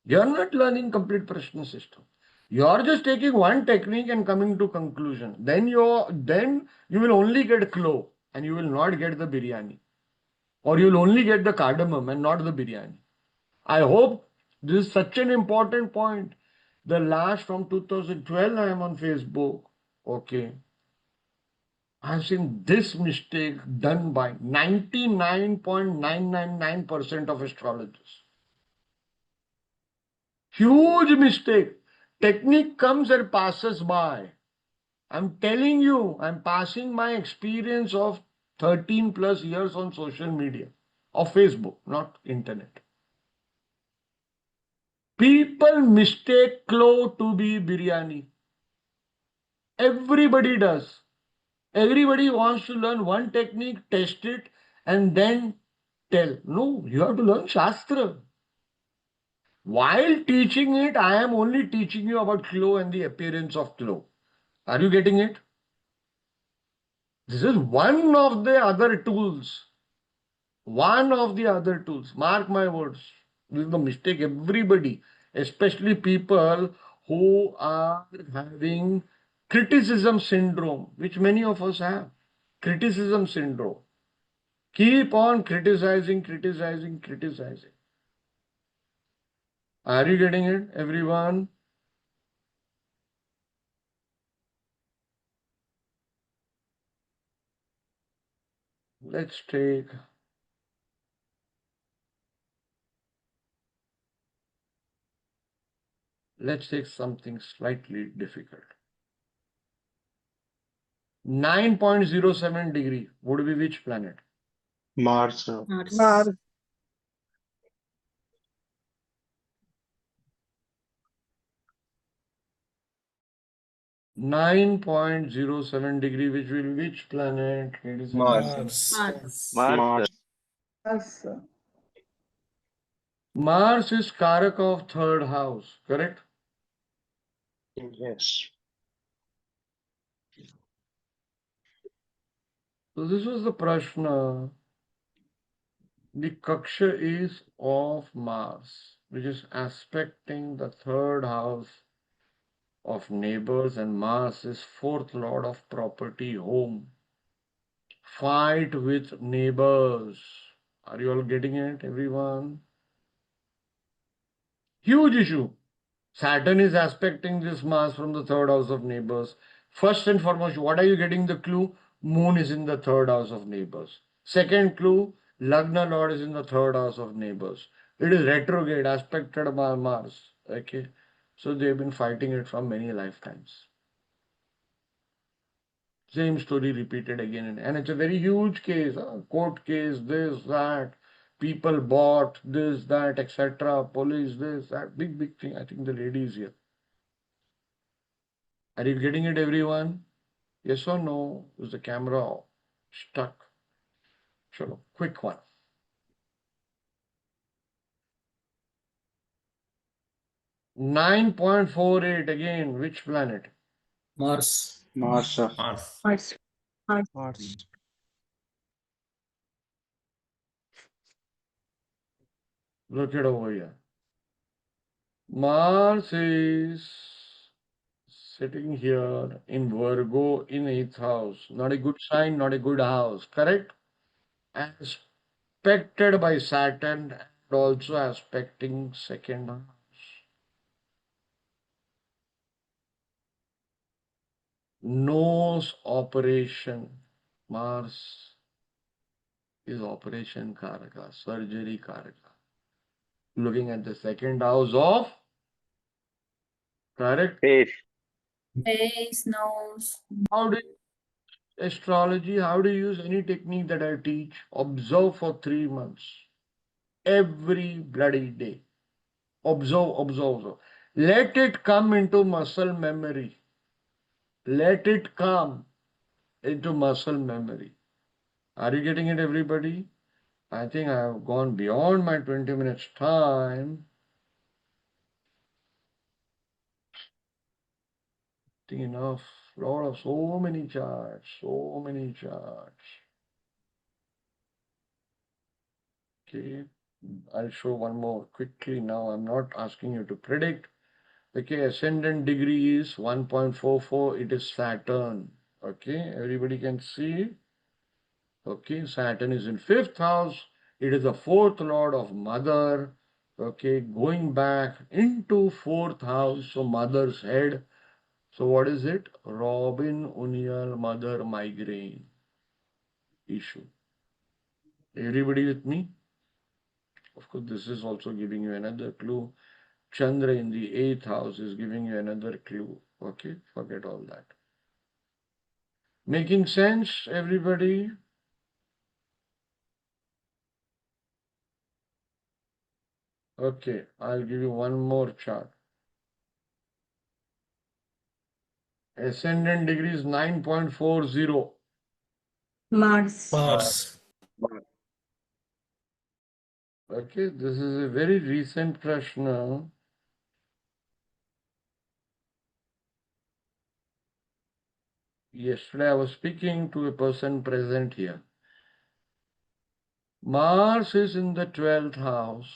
You are not learning complete Prashna system. You are just taking one technique and coming to conclusion. Then you will only get clove and you will not get the biryani. Or you will only get the cardamom and not the biryani. I hope this is such an important point. The last from 2012, I am on Facebook. Okay. I've seen this mistake done by 99.999% of astrologers. Huge mistake. Technique comes and passes by. I'm telling you, I'm passing my experience of 13 plus years on social media, of Facebook, not internet. People mistake clove to be biryani. Everybody does. Everybody wants to learn one technique, test it, and then tell. No, you have to learn Shastra. While teaching it, I am only teaching you about clove and the appearance of clove. Are you getting it? This is one of the other tools. One of the other tools. Mark my words. This is the mistake everybody, especially people who are having criticism syndrome, which many of us have. Criticism syndrome. Keep on criticizing, criticizing, criticizing. Are you getting it, everyone? Let's take something slightly difficult. 9.07 degree would be which planet? Mars. Mars. 9.07 degree, which planet? ladies and Mars. gentlemen? Mars. Mars, sir. Yes. Mars is Karak of third house, correct? Yes. So this was the Prashna. The Kakshya is of Mars, which is aspecting the third house of neighbors, and Mars is fourth lord of property, home. Fight with neighbors. Are you all getting it, everyone? Huge issue. Saturn is aspecting this Mars from the third house of neighbors. First and foremost, what are you getting the clue? Moon is in the third house of neighbors. Second clue, Lagna Lord is in the third house of neighbors. It is retrograde, aspected by Mars. Okay. So they've been fighting it from many lifetimes. Same story repeated again. And it's a very huge case. Court case, this, that. People bought this, that, etc. Police, this, that. Big thing. I think the lady is here. Are you getting it, everyone? Yes or no? Is the camera stuck? Chalo, quick one. $9.48 again. Which planet? Mars. Mars, sir. Mars. Mars. Mars. Look it over here. Mars is sitting here in Virgo in 8th house. Not a good sign, not a good house. Correct? Aspected by Saturn and also aspecting second house. Nose operation. Mars is operation Karaka, surgery Karaka. Looking at the second house of, correct? Face. Face, nose. How do you, astrology, how do you use any technique that I teach? Observe for 3 months. Every bloody day. Observe. Let it come into muscle memory. Let it come into muscle memory. Are you getting it, everybody? I think I have gone beyond my 20 minutes time. I think enough. So many charts. Okay. I'll show one more quickly now. I'm not asking you to predict. Okay, ascendant degree is 1.44. It is Saturn. Okay, everybody can see. Okay, Saturn is in 5th house. It is the 4th lord of mother. Okay, going back into 4th house. So mother's head. So what is it? Robin O'Neill mother migraine issue. Everybody with me? Of course, this is also giving you another clue. Chandra in the 8th house is giving you another clue. Okay, forget all that. Making sense, everybody? Okay, I'll give you one more chart. Ascendant degree is 9.40. Mars. Mars. Okay, this is a very recent Prashna. Yesterday I was speaking to a person present here. Mars is in the 12th house.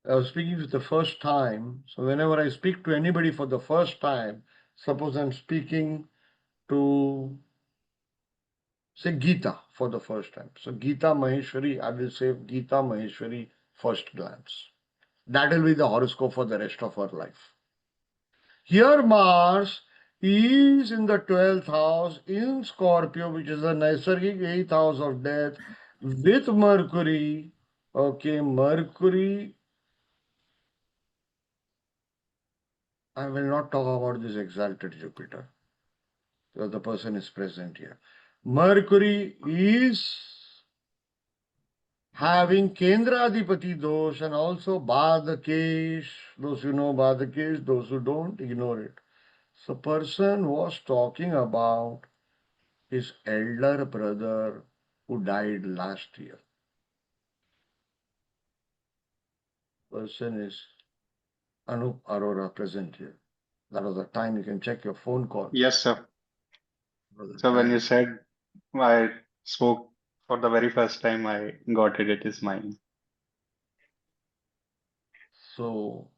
I was speaking for the first time. So whenever I speak to anybody for the first time, suppose I'm speaking to, say, Gita for the first time. So Gita Maheshwari, I will say Gita Maheshwari first glance. That will be the horoscope for the rest of her life. Here Mars is in the 12th house in Scorpio, which is the Naisargic 8th house of death, with Mercury. Okay, Mercury. I will not talk about this exalted Jupiter because the person is present here. Mercury is having Kendradipati dosh and also Badakesh. Those who know Badakesh, those who don't, ignore it. So person was talking about his elder brother who died last year. Person is Anup Arora present here. That was the time you can check your phone call. Yes, sir. That was the So when time. you said I spoke for the very first time, I got it. It is mine. So,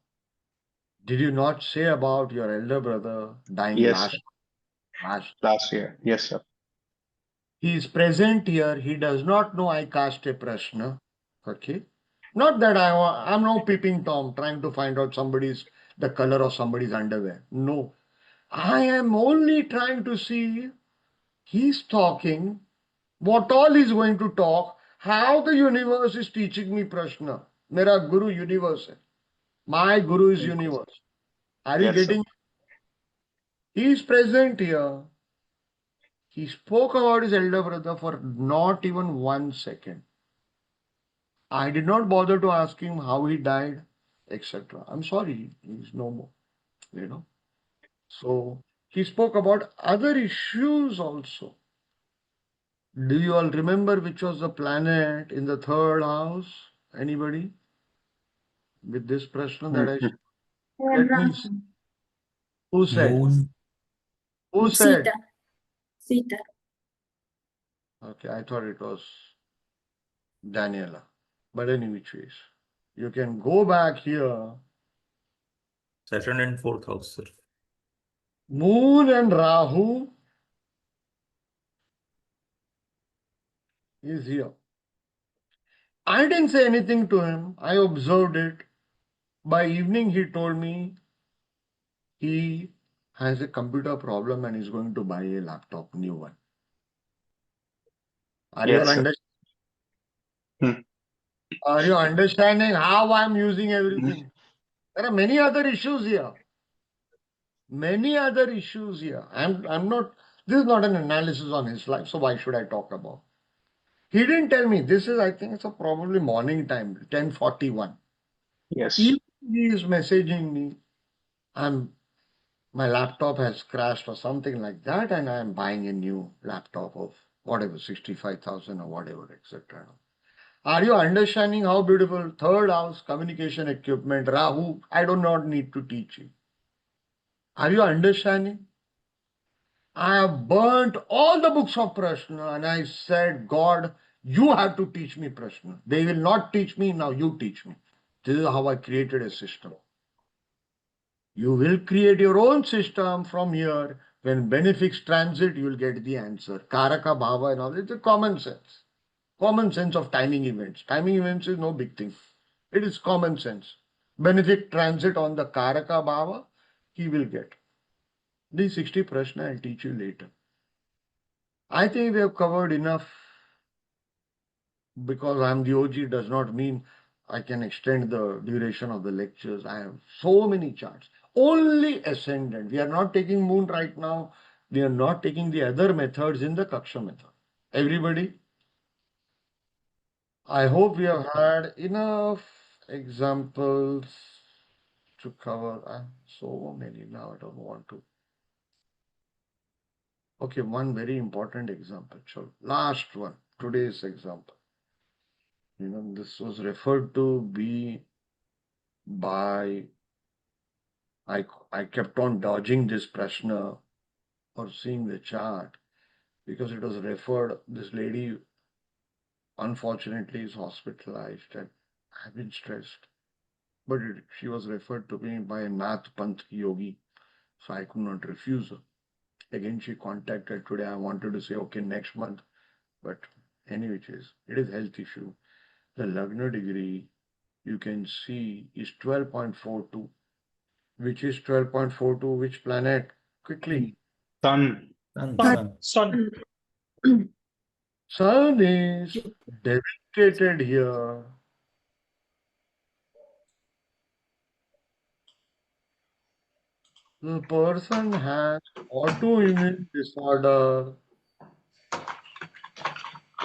did you not say about your elder brother dying Yes, sir. last? Last year. Yes, sir. He is present here. He does not know I cast a Prashna. Okay. Not that I'm no peeping Tom trying to find out the color of somebody's underwear. No. I am only trying to see he's talking, what all he's going to talk, how the universe is teaching me Prashna. Mera Guru universe hai. My Guru is universe. Are you Yes, sir. getting? He is present here. He spoke about his elder brother for not even 1 second. I did not bother to ask him how he died, etc. I'm sorry, he's no more, you know. So he spoke about other issues also. Do you all remember which was the planet in the third house? Anybody? With this Prashna that I let me see. Who said? Moon. Who said? Sita. Okay, I thought it was Daniela. But any which ways. You can go back here. Saturn in fourth house, sir. Moon and Rahu is here. I didn't say anything to him. I observed it. By evening, he told me he has a computer problem and is going to buy a laptop, new one. Are you all Yes, sir. Are you understanding how I'm using everything? There are many other issues here. Many other issues here. I'm not. This is not an analysis on his life, so why should I talk about? He didn't tell me. This is, I think, it's a probably morning time, 10:41. Yes. He is messaging me. My laptop has crashed or something like that, and I'm buying a new laptop of whatever 65,000 or whatever, etc. Are you understanding how beautiful? Third house communication equipment, Rahu? I do not need to teach you. Are you understanding? I have burnt all the books of Prashna and I said, God, you have to teach me Prashna. They will not teach me, now you teach me. This is how I created a system. You will create your own system from here. When benefics transit, you will get the answer. Karaka Bhava and all, it's a common sense. Common sense of timing events. Timing events is no big thing. It is common sense. Benefic transit on the Karaka Bhava, he will get. These 60 Prashna I'll teach you later. I think we have covered enough. Because I'm the OG does not mean I can extend the duration of the lectures. I have so many charts. Only ascendant. We are not taking moon right now. We are not taking the other methods in the Kakshya method. Everybody, I hope we have had enough examples to cover. So many now, I don't want to. Okay, one very important example. Sure. Last one, today's example. This was referred to be by, I kept on dodging this Prashna or seeing the chart because it was referred, this lady unfortunately is hospitalized and I've been stressed. But she was referred to me by a Nath Panth yogi, so I could not refuse her. Again, she contacted today. I wanted to say, okay, next month. But anyway, it is health issue. The Lagna degree, you can see, is 12.42. Which is 12.42? Which planet? Quickly. Sun. Sun. Sun is dedicated here. The person has autoimmune disorder.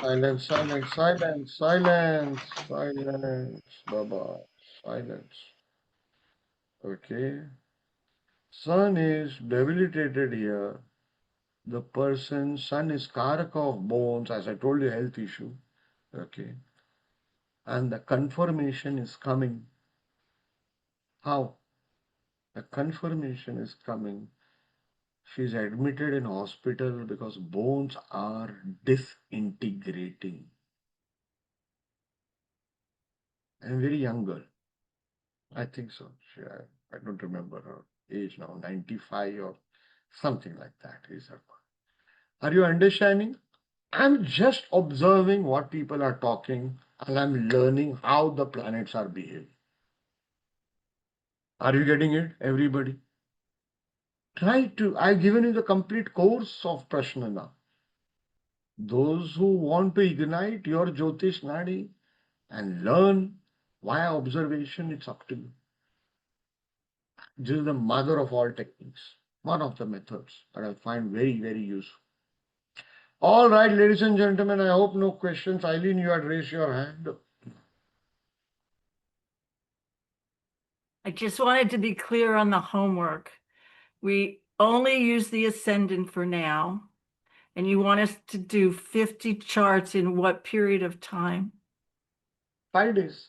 Silence, silence, silence, silence, silence, Baba, silence. Okay. Sun is debilitated here. The person, sun is karaka of bones, as I told you, health issue. Okay. And the confirmation is coming. How? The confirmation is coming. She's admitted in hospital because bones are disintegrating. And a very young girl. I think so. I don't remember her age now, 95 or something like that is her. Are you understanding? I'm just observing what people are talking and I'm learning how the planets are behaving. Are you getting it, everybody? I've given you the complete course of Prashna now. Those who want to ignite your Jyotish Nadi and learn via observation, it's up to you. This is the mother of all techniques, one of the methods that I find very, very useful. All right, ladies and gentlemen, I hope no questions. Eileen, you had raised your hand. I just wanted to be clear on the homework. We only use the ascendant for now. And you want us to do 50 charts in what period of time? 5 days.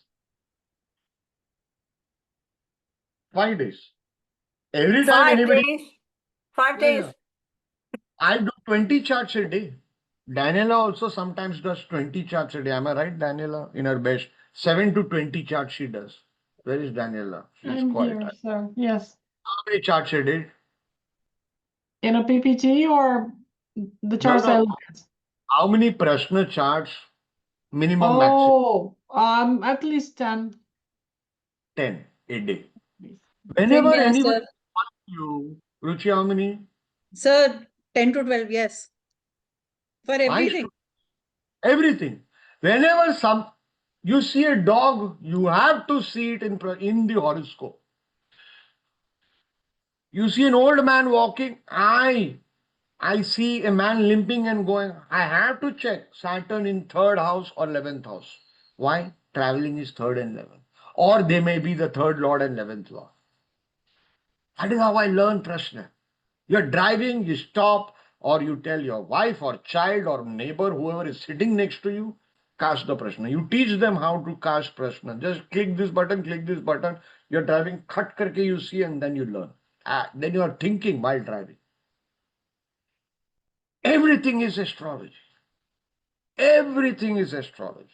5 days. Every time 5 anybody. days? 5 Yeah, days? yeah. I do 20 charts a day. Daniela also sometimes does 20 charts a day. Am I right, Daniela? In her best. 7 to 20 charts she does. Where is Daniela? She's I'm quiet. here, sir. Yes. How many charts a day? In a PPT or the No, charts I no. look at? How many Prashna charts? Minimum, maximum? Oh, at least 10. 10 a day. Same Whenever here, anybody sir. asks you, Ruchi, how many? Sir, 10 to 12, yes. For Why everything. everything. Whenever you see a dog, you have to see it in the horoscope. You see an old man walking, I see a man limping and going, I have to check Saturn in 3rd house or 11th house. Why? Traveling is 3rd and 11th. Or they may be the 3rd lord and 11th lord. That is how I learn Prashna. You're driving, you stop, or you tell your wife or child or neighbor, whoever is sitting next to you, cast the Prashna. You teach them how to cast Prashna. Just click this button, click this button. You're driving, cut karke you see, and then you learn. Then you are thinking while driving. Everything is astrology. Everything is astrology.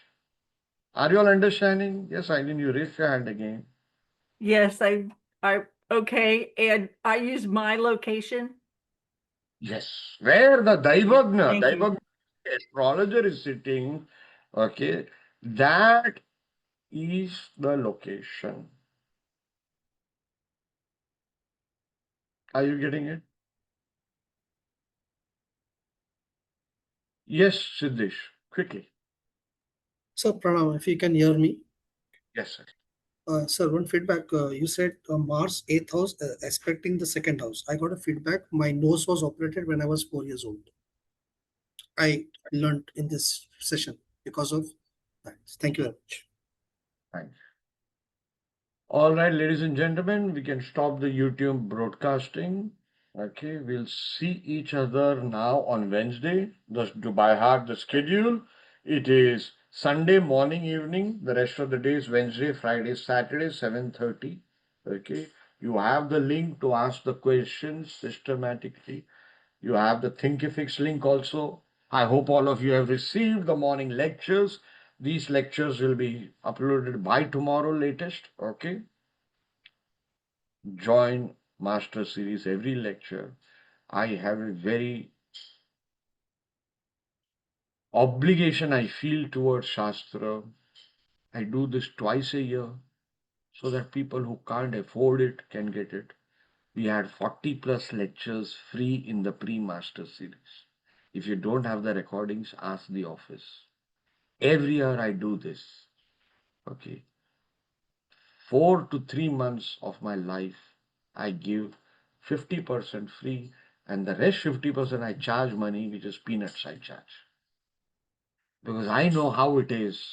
Are you all understanding? Yes, Eileen, you raise your hand again. Yes, okay. And I use my location. Yes, where the Thank you. Daivagna astrologer is sitting, okay, that is the location. Are you getting it? Yes, Siddesh, quickly. Sir, Pranam, if you can hear me. Yes, sir. Sir, one feedback. You said Mars 8th house aspecting the 2nd house. I got a feedback. My nose was operated when I was 4 years old. I learned in this session because of that. Thank you very much. Thanks. All right, ladies and gentlemen, we can stop the YouTube broadcasting. Okay, we'll see each other now on Wednesday. Just to by heart the schedule. It is Sunday morning, evening. The rest of the day is Wednesday, Friday, Saturday, 7:30. Okay, you have the link to ask the questions systematically. You have the Thinkifics link also. I hope all of you have received the morning lectures. These lectures will be uploaded by tomorrow latest. Okay. Join Master Series every lecture. I have a very obligation I feel towards Shastra. I do this twice a year so that people who can't afford it can get it. We had 40 plus lectures free in the pre-master series. If you don't have the recordings, ask the office. Every year I do this. Okay. 4 to 3 months of my life, I give 50% free, and the rest 50% I charge money, which is peanuts I charge. Because I know how it is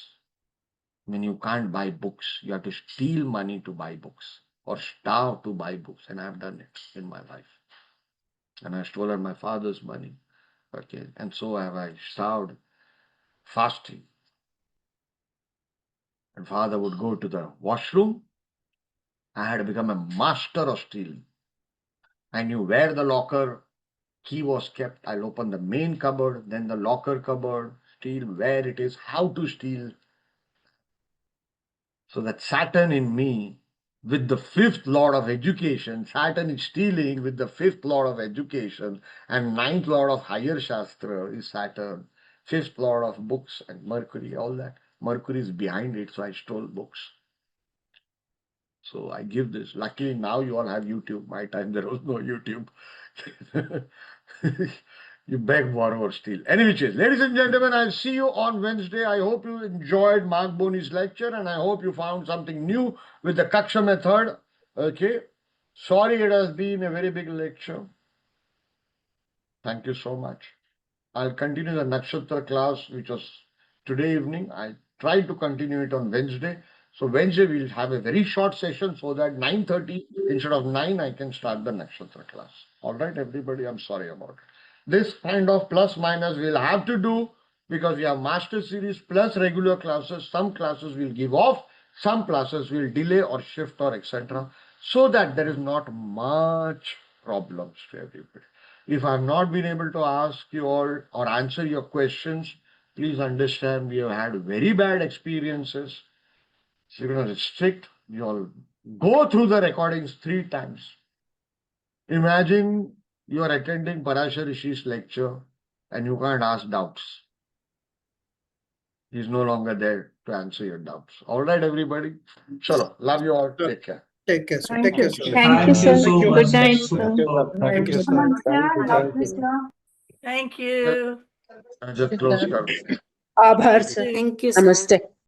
when you can't buy books. You have to steal money to buy books or starve to buy books. And I've done it in my life. And I've stolen my father's money. Okay. And so have I starved fasting. And father would go to the washroom. I had become a master of stealing. I knew where the locker key was kept. I'll open the main cupboard, then the locker cupboard, steal where it is, how to steal. So that Saturn in me, with the fifth lord of education, Saturn is stealing with the fifth lord of education, and ninth lord of higher Shastra is Saturn, fifth lord of books and Mercury, all that. Mercury is behind it, so I stole books. So I give this. Luckily now you all have YouTube. My time there was no YouTube. You beg, borrow, or steal. Any which is. Ladies and gentlemen, I'll see you on Wednesday. I hope you enjoyed Mark Boni's lecture and I hope you found something new with the Kakshya method. Okay. Sorry it has been a very big lecture. Thank you so much. I'll continue the Nakshatra class, which was today evening. I tried to continue it on Wednesday. So Wednesday we'll have a very short session so that 9:30 instead of 9 I can start the Nakshatra class. All right, everybody, I'm sorry about it. This kind of plus minus we'll have to do because we have master series plus regular classes. Some classes will give off, some classes will delay or shift or etc. So that there is not much problems to everybody. If I have not been able to ask you all or answer your questions, please understand we have had very bad experiences. So you're going to restrict, you all go through the recordings 3 times. Imagine you are attending Parashar Rishi's lecture and you can't ask doubts. He's no longer there to answer your doubts. All right, everybody. Chalo, love you all. Take care. Take care, sir. Thank Take you. care, sir. Thank you, sir. so Good much. night, Good sir. talk. Thank you, sir. Thank you. I just close. Aabhar, sir. Thank you, sir. Namaste.